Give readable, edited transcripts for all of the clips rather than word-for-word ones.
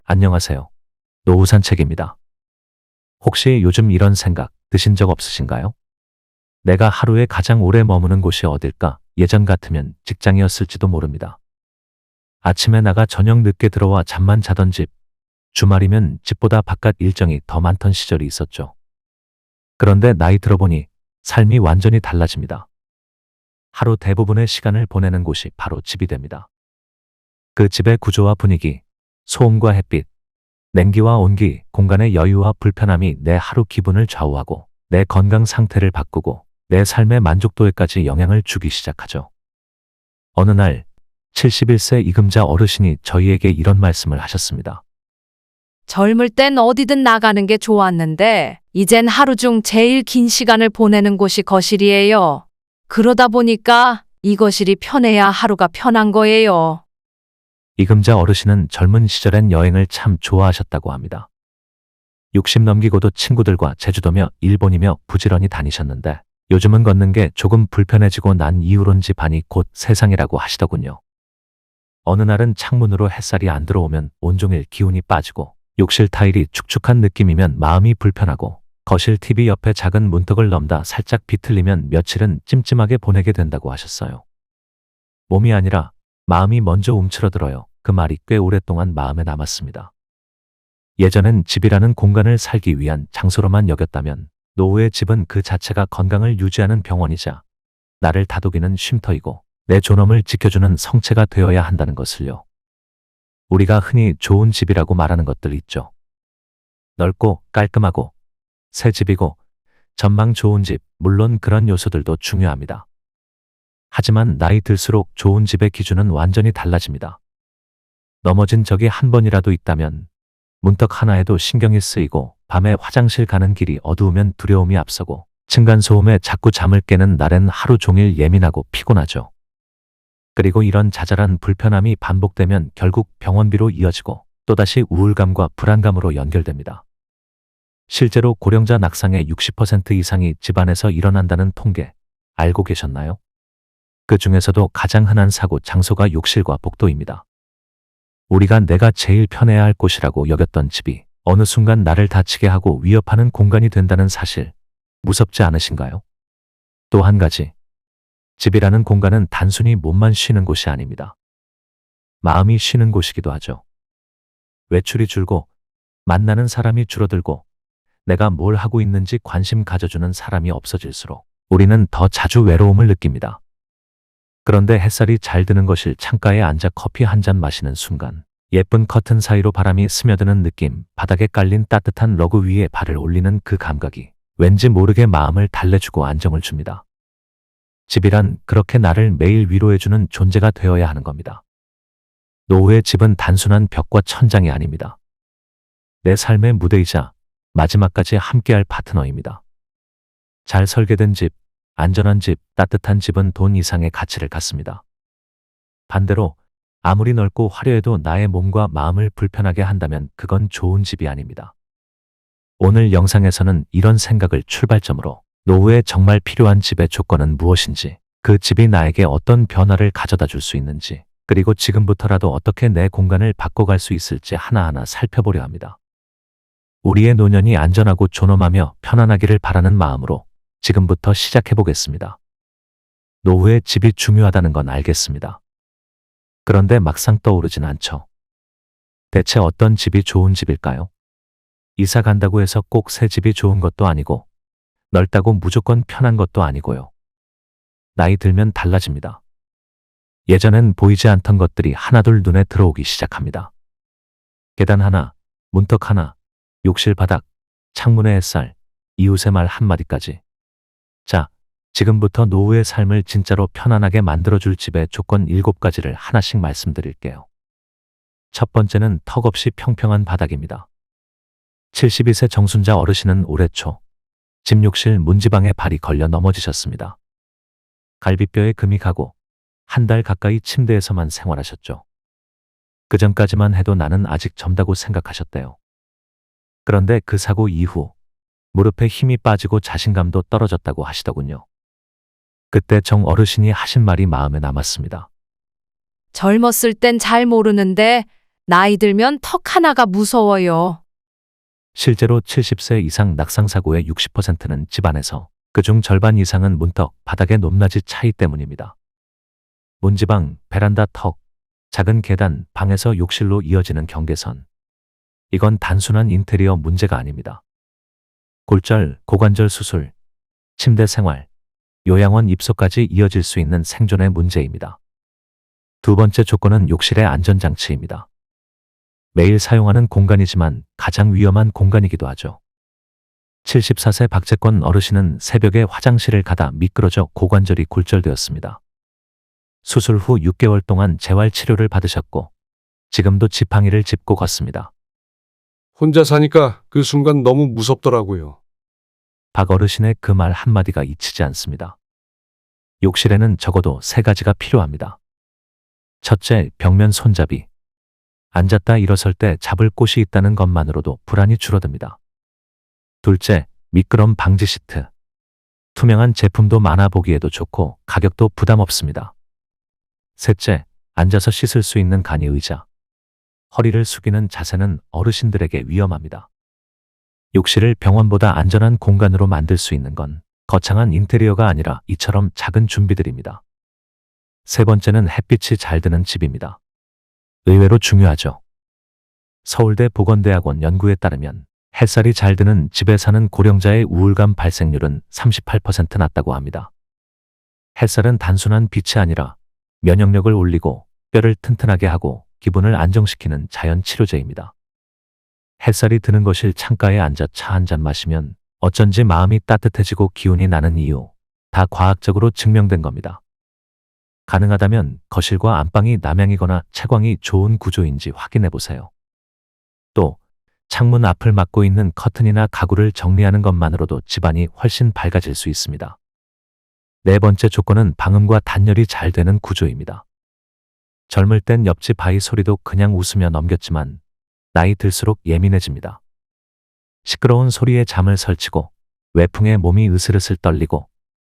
안녕하세요. 노후 산책입니다. 혹시 요즘 이런 생각 드신 적 없으신가요? 내가 하루에 가장 오래 머무는 곳이 어딜까? 예전 같으면 직장이었을지도 모릅니다. 아침에 나가 저녁 늦게 들어와 잠만 자던 집, 주말이면 집보다 바깥 일정이 더 많던 시절이 있었죠. 그런데 나이 들어보니 삶이 완전히 달라집니다. 하루 대부분의 시간을 보내는 곳이 바로 집이 됩니다. 그 집의 구조와 분위기, 소음과 햇빛, 냉기와 온기, 공간의 여유와 불편함이 내 하루 기분을 좌우하고 내 건강 상태를 바꾸고 내 삶의 만족도에까지 영향을 주기 시작하죠. 어느 날 71세 이금자 어르신이 저희에게 이런 말씀을 하셨습니다. 젊을 땐 어디든 나가는 게 좋았는데, 이젠 하루 중 제일 긴 시간을 보내는 곳이 거실이에요. 그러다 보니까 이 거실이 편해야 하루가 편한 거예요. 이금자 어르신은 젊은 시절엔 여행을 참 좋아하셨다고 합니다. 60 넘기고도 친구들과 제주도며 일본이며 부지런히 다니셨는데 요즘은 걷는 게 조금 불편해지고 난 이후론지 반이 곧 세상이라고 하시더군요. 어느 날은 창문으로 햇살이 안 들어오면 온종일 기운이 빠지고 욕실 타일이 축축한 느낌이면 마음이 불편하고 거실 TV 옆에 작은 문턱을 넘다 살짝 비틀리면 며칠은 찜찜하게 보내게 된다고 하셨어요. 몸이 아니라 마음이 먼저 움츠러들어요. 그 말이 꽤 오랫동안 마음에 남았습니다. 예전엔 집이라는 공간을 살기 위한 장소로만 여겼다면 노후의 집은 그 자체가 건강을 유지하는 병원이자 나를 다독이는 쉼터이고 내 존엄을 지켜주는 성체가 되어야 한다는 것을요. 우리가 흔히 좋은 집이라고 말하는 것들 있죠. 넓고 깔끔하고 새 집이고 전망 좋은 집, 물론 그런 요소들도 중요합니다. 하지만 나이 들수록 좋은 집의 기준은 완전히 달라집니다. 넘어진 적이 한 번이라도 있다면 문턱 하나에도 신경이 쓰이고 밤에 화장실 가는 길이 어두우면 두려움이 앞서고 층간소음에 자꾸 잠을 깨는 날엔 하루 종일 예민하고 피곤하죠. 그리고 이런 자잘한 불편함이 반복되면 결국 병원비로 이어지고 또다시 우울감과 불안감으로 연결됩니다. 실제로 고령자 낙상의 60% 이상이 집안에서 일어난다는 통계 알고 계셨나요? 그 중에서도 가장 흔한 사고 장소가 욕실과 복도입니다. 우리가 내가 제일 편해야 할 곳이라고 여겼던 집이 어느 순간 나를 다치게 하고 위협하는 공간이 된다는 사실, 무섭지 않으신가요? 또 한 가지, 집이라는 공간은 단순히 몸만 쉬는 곳이 아닙니다. 마음이 쉬는 곳이기도 하죠. 외출이 줄고, 만나는 사람이 줄어들고, 내가 뭘 하고 있는지 관심 가져주는 사람이 없어질수록 우리는 더 자주 외로움을 느낍니다. 그런데 햇살이 잘 드는 거실 창가에 앉아 커피 한 잔 마시는 순간 예쁜 커튼 사이로 바람이 스며드는 느낌, 바닥에 깔린 따뜻한 러그 위에 발을 올리는 그 감각이 왠지 모르게 마음을 달래주고 안정을 줍니다. 집이란 그렇게 나를 매일 위로해주는 존재가 되어야 하는 겁니다. 노후의 집은 단순한 벽과 천장이 아닙니다. 내 삶의 무대이자 마지막까지 함께할 파트너입니다. 잘 설계된 집, 안전한 집, 따뜻한 집은 돈 이상의 가치를 갖습니다. 반대로 아무리 넓고 화려해도 나의 몸과 마음을 불편하게 한다면 그건 좋은 집이 아닙니다. 오늘 영상에서는 이런 생각을 출발점으로 노후에 정말 필요한 집의 조건은 무엇인지, 그 집이 나에게 어떤 변화를 가져다 줄 수 있는지, 그리고 지금부터라도 어떻게 내 공간을 바꿔갈 수 있을지 하나하나 살펴보려 합니다. 우리의 노년이 안전하고 존엄하며 편안하기를 바라는 마음으로 지금부터 시작해 보겠습니다. 노후에 집이 중요하다는 건 알겠습니다. 그런데 막상 떠오르진 않죠. 대체 어떤 집이 좋은 집일까요? 이사 간다고 해서 꼭 새 집이 좋은 것도 아니고 넓다고 무조건 편한 것도 아니고요. 나이 들면 달라집니다. 예전엔 보이지 않던 것들이 하나둘 눈에 들어오기 시작합니다. 계단 하나, 문턱 하나, 욕실 바닥, 창문의 햇살, 이웃의 말 한마디까지. 자, 지금부터 노후의 삶을 진짜로 편안하게 만들어줄 집의 조건 7가지를 하나씩 말씀드릴게요. 첫 번째는 턱없이 평평한 바닥입니다. 72세 정순자 어르신은 올해 초 집 욕실 문지방에 발이 걸려 넘어지셨습니다. 갈비뼈에 금이 가고 한 달 가까이 침대에서만 생활하셨죠. 그전까지만 해도 나는 아직 젊다고 생각하셨대요. 그런데 그 사고 이후 무릎에 힘이 빠지고 자신감도 떨어졌다고 하시더군요. 그때 정 어르신이 하신 말이 마음에 남았습니다. 젊었을 땐 잘 모르는데 나이 들면 턱 하나가 무서워요. 실제로 70세 이상 낙상사고의 60%는 집안에서, 그중 절반 이상은 문턱, 바닥의 높낮이 차이 때문입니다. 문지방, 베란다 턱, 작은 계단, 방에서 욕실로 이어지는 경계선. 이건 단순한 인테리어 문제가 아닙니다. 골절, 고관절 수술, 침대 생활, 요양원 입소까지 이어질 수 있는 생존의 문제입니다. 두 번째 조건은 욕실의 안전장치입니다. 매일 사용하는 공간이지만 가장 위험한 공간이기도 하죠. 74세 박재권 어르신은 새벽에 화장실을 가다 미끄러져 고관절이 골절되었습니다. 수술 후 6개월 동안 재활 치료를 받으셨고 지금도 지팡이를 짚고 걷습니다. 혼자 사니까 그 순간 너무 무섭더라고요. 박 어르신의 그 말 한마디가 잊히지 않습니다. 욕실에는 적어도 3가지가 필요합니다. 첫째, 벽면 손잡이. 앉았다 일어설 때 잡을 곳이 있다는 것만으로도 불안이 줄어듭니다. 둘째, 미끄럼 방지 시트. 투명한 제품도 많아 보기에도 좋고 가격도 부담 없습니다. 셋째, 앉아서 씻을 수 있는 간이 의자. 허리를 숙이는 자세는 어르신들에게 위험합니다. 욕실을 병원보다 안전한 공간으로 만들 수 있는 건 거창한 인테리어가 아니라 이처럼 작은 준비들입니다. 세 번째는 햇빛이 잘 드는 집입니다. 의외로 중요하죠. 서울대 보건대학원 연구에 따르면 햇살이 잘 드는 집에 사는 고령자의 우울감 발생률은 38% 낮다고 합니다. 햇살은 단순한 빛이 아니라 면역력을 올리고 뼈를 튼튼하게 하고 기분을 안정시키는 자연 치료제입니다. 햇살이 드는 거실 창가에 앉아 차 한 잔 마시면 어쩐지 마음이 따뜻해지고 기운이 나는 이유, 다 과학적으로 증명된 겁니다. 가능하다면 거실과 안방이 남향이거나 채광이 좋은 구조인지 확인해 보세요. 또 창문 앞을 막고 있는 커튼이나 가구를 정리하는 것만으로도 집안이 훨씬 밝아질 수 있습니다. 네 번째 조건은 방음과 단열이 잘 되는 구조입니다. 젊을 땐 옆집 아이 소리도 그냥 웃으며 넘겼지만 나이 들수록 예민해집니다. 시끄러운 소리에 잠을 설치고 외풍에 몸이 으슬으슬 떨리고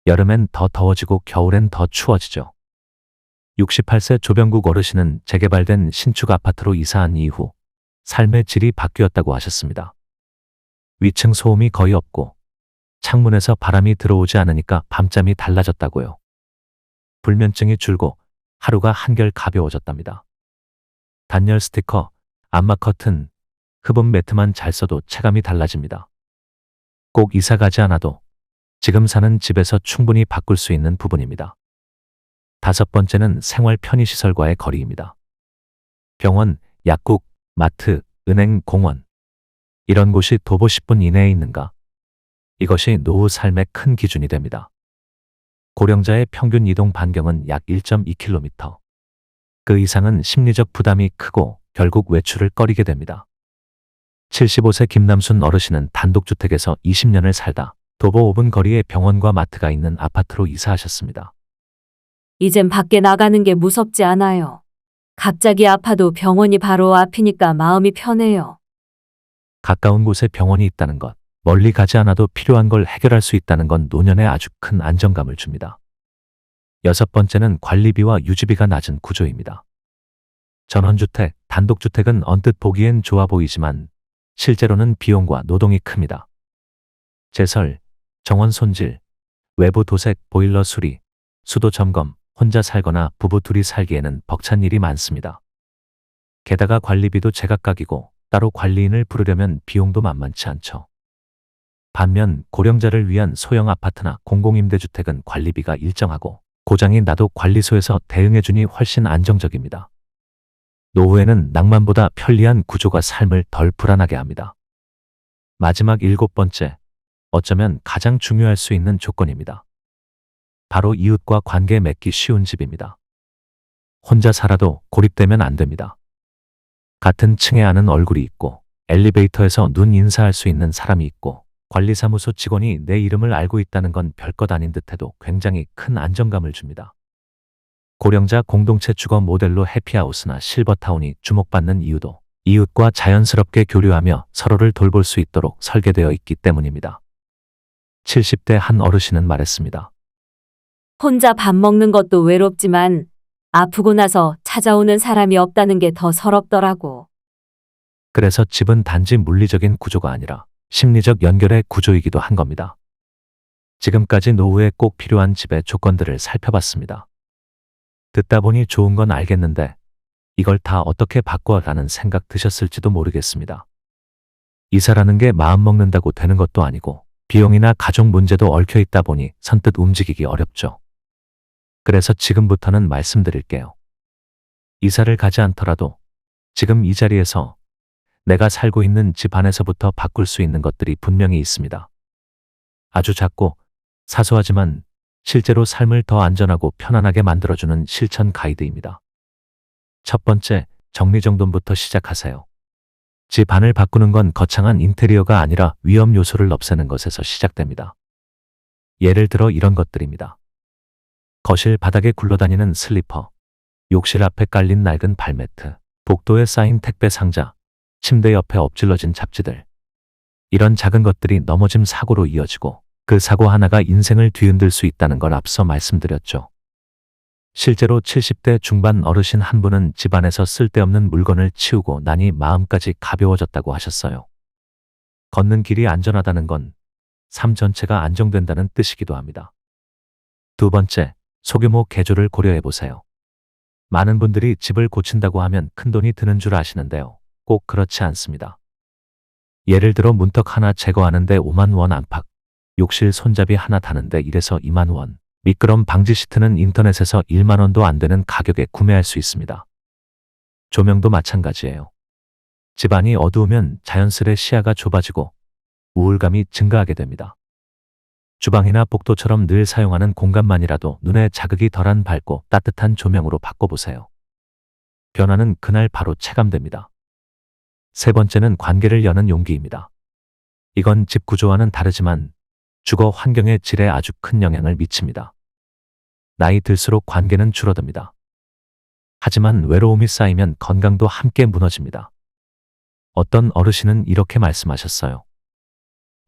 여름엔 더 더워지고 겨울엔 더 추워지죠. 68세 조병국 어르신은 재개발된 신축 아파트로 이사한 이후 삶의 질이 바뀌었다고 하셨습니다. 위층 소음이 거의 없고 창문에서 바람이 들어오지 않으니까 밤잠이 달라졌다고요. 불면증이 줄고 하루가 한결 가벼워졌답니다. 단열 스티커, 안마 커튼, 흡음 매트만 잘 써도 체감이 달라집니다. 꼭 이사 가지 않아도 지금 사는 집에서 충분히 바꿀 수 있는 부분입니다. 다섯 번째는 생활 편의시설과의 거리입니다. 병원, 약국, 마트, 은행, 공원. 이런 곳이 도보 10분 이내에 있는가? 이것이 노후 삶의 큰 기준이 됩니다. 고령자의 평균 이동 반경은 약 1.2km. 그 이상은 심리적 부담이 크고 결국 외출을 꺼리게 됩니다. 75세 김남순 어르신은 단독주택에서 20년을 살다 도보 5분 거리에 병원과 마트가 있는 아파트로 이사하셨습니다. 이젠 밖에 나가는 게 무섭지 않아요. 갑자기 아파도 병원이 바로 앞이니까 마음이 편해요. 가까운 곳에 병원이 있다는 것, 멀리 가지 않아도 필요한 걸 해결할 수 있다는 건 노년에 아주 큰 안정감을 줍니다. 여섯 번째는 관리비와 유지비가 낮은 구조입니다. 전원주택, 단독주택은 언뜻 보기엔 좋아 보이지만 실제로는 비용과 노동이 큽니다. 제설, 정원 손질, 외부 도색, 보일러 수리, 수도 점검, 혼자 살거나 부부 둘이 살기에는 벅찬 일이 많습니다. 게다가 관리비도 제각각이고 따로 관리인을 부르려면 비용도 만만치 않죠. 반면 고령자를 위한 소형 아파트나 공공임대주택은 관리비가 일정하고 고장이 나도 관리소에서 대응해주니 훨씬 안정적입니다. 노후에는 낭만보다 편리한 구조가 삶을 덜 불안하게 합니다. 마지막 일곱 번째, 어쩌면 가장 중요할 수 있는 조건입니다. 바로 이웃과 관계 맺기 쉬운 집입니다. 혼자 살아도 고립되면 안 됩니다. 같은 층에 아는 얼굴이 있고 엘리베이터에서 눈 인사할 수 있는 사람이 있고 관리사무소 직원이 내 이름을 알고 있다는 건 별것 아닌 듯해도 굉장히 큰 안정감을 줍니다. 고령자 공동체 주거 모델로 해피하우스나 실버타운이 주목받는 이유도 이웃과 자연스럽게 교류하며 서로를 돌볼 수 있도록 설계되어 있기 때문입니다. 70대 한 어르신은 말했습니다. 혼자 밥 먹는 것도 외롭지만 아프고 나서 찾아오는 사람이 없다는 게 더 서럽더라고. 그래서 집은 단지 물리적인 구조가 아니라 심리적 연결의 구조이기도 한 겁니다. 지금까지 노후에 꼭 필요한 집의 조건들을 살펴봤습니다. 듣다 보니 좋은 건 알겠는데 이걸 다 어떻게 바꿔라는 생각 드셨을지도 모르겠습니다. 이사라는 게 마음 먹는다고 되는 것도 아니고 비용이나 가족 문제도 얽혀 있다 보니 선뜻 움직이기 어렵죠. 그래서 지금부터는 말씀드릴게요. 이사를 가지 않더라도 지금 이 자리에서 내가 살고 있는 집 안에서부터 바꿀 수 있는 것들이 분명히 있습니다. 아주 작고 사소하지만 실제로 삶을 더 안전하고 편안하게 만들어주는 실천 가이드입니다. 첫 번째, 정리정돈부터 시작하세요. 집 안을 바꾸는 건 거창한 인테리어가 아니라 위험 요소를 없애는 것에서 시작됩니다. 예를 들어 이런 것들입니다. 거실 바닥에 굴러다니는 슬리퍼, 욕실 앞에 깔린 낡은 발매트, 복도에 쌓인 택배 상자, 침대 옆에 엎질러진 잡지들. 이런 작은 것들이 넘어짐 사고로 이어지고 그 사고 하나가 인생을 뒤흔들 수 있다는 걸 앞서 말씀드렸죠. 실제로 70대 중반 어르신 한 분은 집안에서 쓸데없는 물건을 치우고 나니 마음까지 가벼워졌다고 하셨어요. 걷는 길이 안전하다는 건 삶 전체가 안정된다는 뜻이기도 합니다. 두 번째, 소규모 개조를 고려해 보세요. 많은 분들이 집을 고친다고 하면 큰돈이 드는 줄 아시는데요. 꼭 그렇지 않습니다. 예를 들어 문턱 하나 제거하는데 5만 원 안팎, 욕실 손잡이 하나 다는데 1에서 2만 원, 미끄럼 방지 시트는 인터넷에서 1만 원도 안 되는 가격에 구매할 수 있습니다. 조명도 마찬가지예요. 집안이 어두우면 자연스레 시야가 좁아지고 우울감이 증가하게 됩니다. 주방이나 복도처럼 늘 사용하는 공간만이라도 눈에 자극이 덜한 밝고 따뜻한 조명으로 바꿔보세요. 변화는 그날 바로 체감됩니다. 세 번째는 관계를 여는 용기입니다. 이건 집 구조와는 다르지만 주거 환경의 질에 아주 큰 영향을 미칩니다. 나이 들수록 관계는 줄어듭니다. 하지만 외로움이 쌓이면 건강도 함께 무너집니다. 어떤 어르신은 이렇게 말씀하셨어요.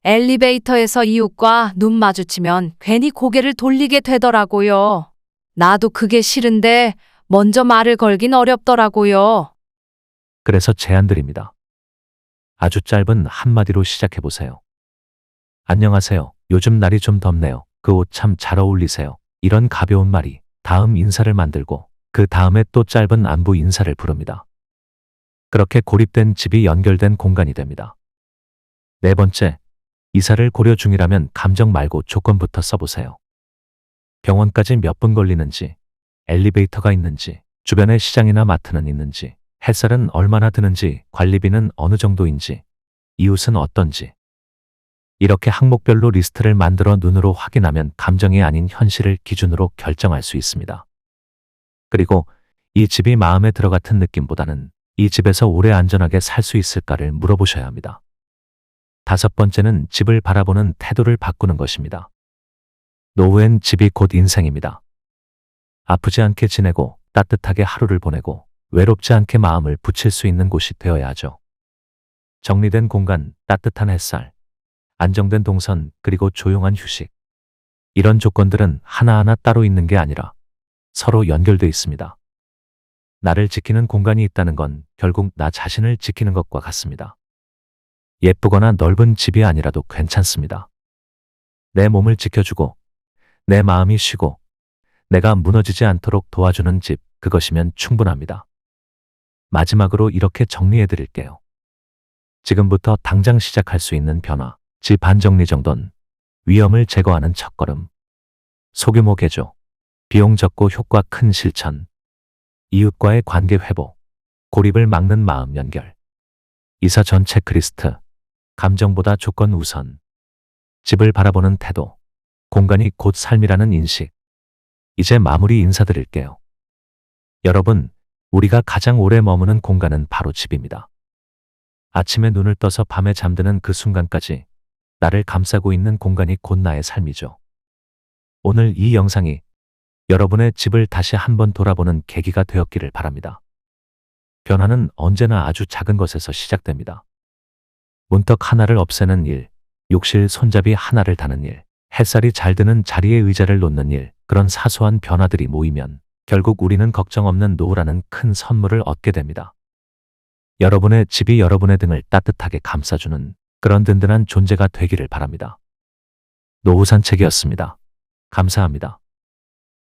엘리베이터에서 이웃과 눈 마주치면 괜히 고개를 돌리게 되더라고요. 나도 그게 싫은데 먼저 말을 걸긴 어렵더라고요. 그래서 제안드립니다. 아주 짧은 한마디로 시작해보세요. 안녕하세요. 요즘 날이 좀 덥네요. 그 옷 참 잘 어울리세요. 이런 가벼운 말이 다음 인사를 만들고 그 다음에 또 짧은 안부 인사를 부릅니다. 그렇게 고립된 집이 연결된 공간이 됩니다. 네 번째, 이사를 고려 중이라면 감정 말고 조건부터 써보세요. 병원까지 몇 분 걸리는지, 엘리베이터가 있는지, 주변에 시장이나 마트는 있는지, 햇살은 얼마나 드는지, 관리비는 어느 정도인지, 이웃은 어떤지. 이렇게 항목별로 리스트를 만들어 눈으로 확인하면 감정이 아닌 현실을 기준으로 결정할 수 있습니다. 그리고 이 집이 마음에 들어 같은 느낌보다는 이 집에서 오래 안전하게 살 수 있을까를 물어보셔야 합니다. 다섯 번째는 집을 바라보는 태도를 바꾸는 것입니다. 노후엔 집이 곧 인생입니다. 아프지 않게 지내고 따뜻하게 하루를 보내고 외롭지 않게 마음을 붙일 수 있는 곳이 되어야 하죠. 정리된 공간, 따뜻한 햇살, 안정된 동선, 그리고 조용한 휴식. 이런 조건들은 하나하나 따로 있는 게 아니라 서로 연결되어 있습니다. 나를 지키는 공간이 있다는 건 결국 나 자신을 지키는 것과 같습니다. 예쁘거나 넓은 집이 아니라도 괜찮습니다. 내 몸을 지켜주고 내 마음이 쉬고 내가 무너지지 않도록 도와주는 집, 그것이면 충분합니다. 마지막으로 이렇게 정리해 드릴게요. 지금부터 당장 시작할 수 있는 변화, 집 안정리정돈, 위험을 제거하는 첫걸음, 소규모 개조, 비용 적고 효과 큰 실천, 이웃과의 관계 회복, 고립을 막는 마음 연결, 이사 전 체크리스트, 감정보다 조건 우선, 집을 바라보는 태도, 공간이 곧 삶이라는 인식. 이제 마무리 인사드릴게요. 여러분, 우리가 가장 오래 머무는 공간은 바로 집입니다. 아침에 눈을 떠서 밤에 잠드는 그 순간까지 나를 감싸고 있는 공간이 곧 나의 삶이죠. 오늘 이 영상이 여러분의 집을 다시 한번 돌아보는 계기가 되었기를 바랍니다. 변화는 언제나 아주 작은 것에서 시작됩니다. 문턱 하나를 없애는 일, 욕실 손잡이 하나를 다는 일, 햇살이 잘 드는 자리에 의자를 놓는 일, 그런 사소한 변화들이 모이면 결국 우리는 걱정 없는 노후라는 큰 선물을 얻게 됩니다. 여러분의 집이 여러분의 등을 따뜻하게 감싸주는 그런 든든한 존재가 되기를 바랍니다. 노후 산책이었습니다. 감사합니다.